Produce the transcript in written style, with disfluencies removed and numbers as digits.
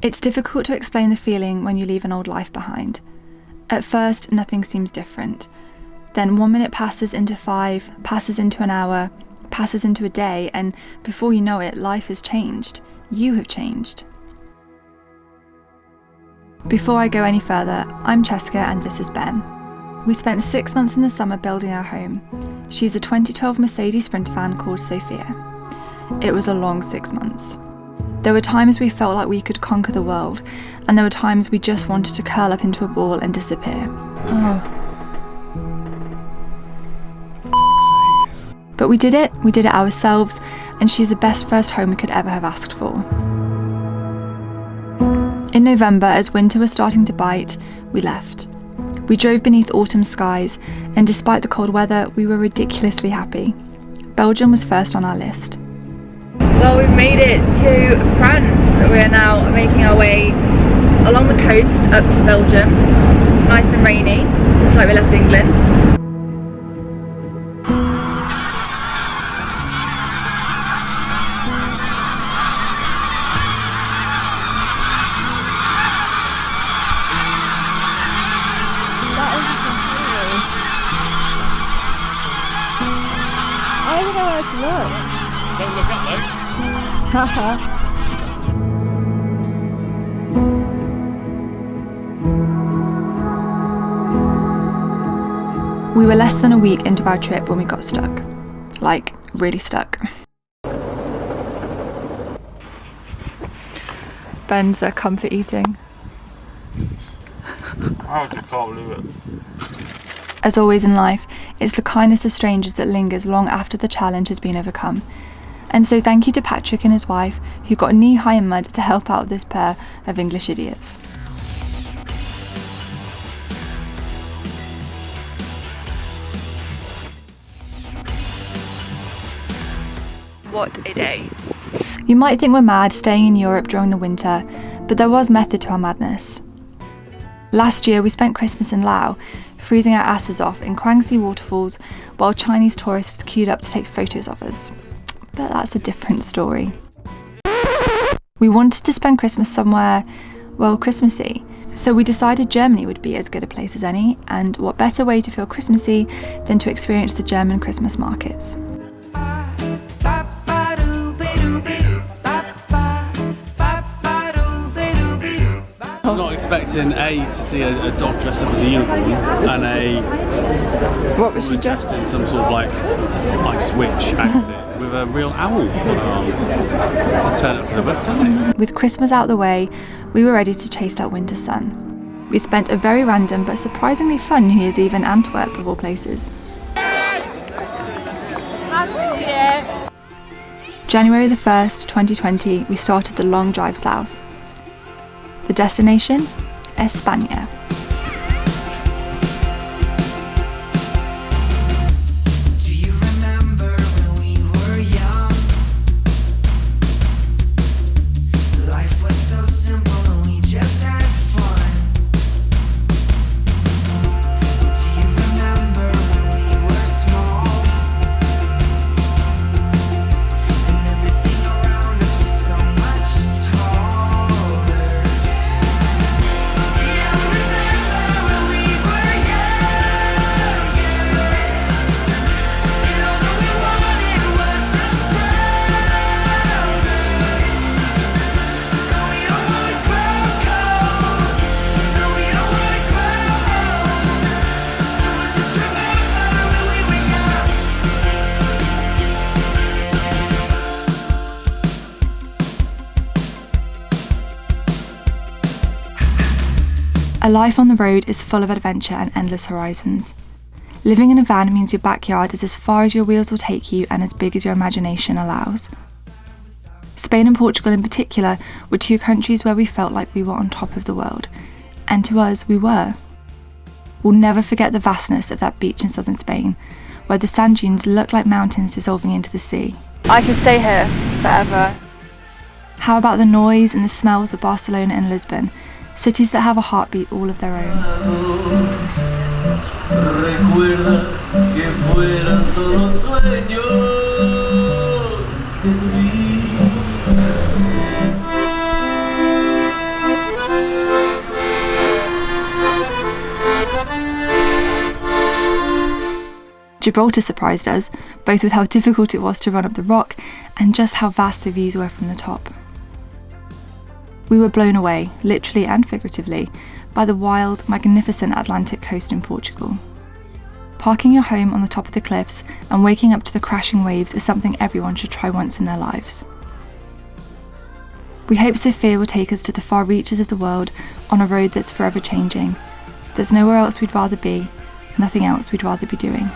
It's difficult to explain the feeling when you leave an old life behind. At first, nothing seems different. Then 1 minute passes into 5, passes into an hour, passes into a day, and before you know it, life has changed. You have changed. Before I go any further, I'm Chesca and this is Ben. We spent 6 months in the summer building our home. She's a 2012 Mercedes Sprinter van called Sophia. It was a long 6 months. There were times we felt like we could conquer the world, and there were times we just wanted to curl up into a ball and disappear. But we did it ourselves, and she's the best first home we could ever have asked for. In November, as winter was starting to bite, we left. We drove beneath autumn skies, and despite the cold weather, we were ridiculously happy. Belgium was first on our list. Well, we've made it to France. We are now making our way along the coast up to Belgium. It's nice and rainy, just like we left England. I don't know where to look. Don't look up though. Haha. We were less than a week into our trip when we got stuck. Like, really stuck. Ben's comfort eating. I just can't believe it. As always in life, it's the kindness of strangers that lingers long after the challenge has been overcome. And so thank you to Patrick and his wife, who got knee-high in mud to help out this pair of English idiots. What a day. You might think we're mad staying in Europe during the winter, but there was method to our madness. Last year we spent Christmas in Laos, freezing our asses off in Kwangsi waterfalls while Chinese tourists queued up to take photos of us. But that's a different story. We wanted to spend Christmas somewhere, well, Christmassy. So we decided Germany would be as good a place as any, and what better way to feel Christmassy than to experience the German Christmas markets. I'm not expecting to see a dog dressed up as a unicorn and What was she dressed in some sort of like ice witch outfit with a real owl on her arm to turn up for the butts, isn't it? With Christmas out the way, we were ready to chase that winter sun. We spent a very random but surprisingly fun New Year's Eve in Antwerp, of all places. January the 1st, 2020, we started the long drive south. The destination? España. Do you remember when we were young? Life was so simple and we just had fun. Do you remember when we were small? And everything around us was so much taller. A life on the road is full of adventure and endless horizons. Living in a van means your backyard is as far as your wheels will take you and as big as your imagination allows. Spain and Portugal in particular were two countries where we felt like we were on top of the world. And to us, we were. We'll never forget the vastness of that beach in southern Spain, where the sand dunes look like mountains dissolving into the sea. I can stay here forever. How about the noise and the smells of Barcelona and Lisbon, cities that have a heartbeat all of their own? Gibraltar surprised us, both with how difficult it was to run up the rock and just how vast the views were from the top. We were blown away, literally and figuratively, by the wild, magnificent Atlantic coast in Portugal. Parking your home on the top of the cliffs and waking up to the crashing waves is something everyone should try once in their lives. We hope Sophia will take us to the far reaches of the world on a road that's forever changing. There's nowhere else we'd rather be, nothing else we'd rather be doing.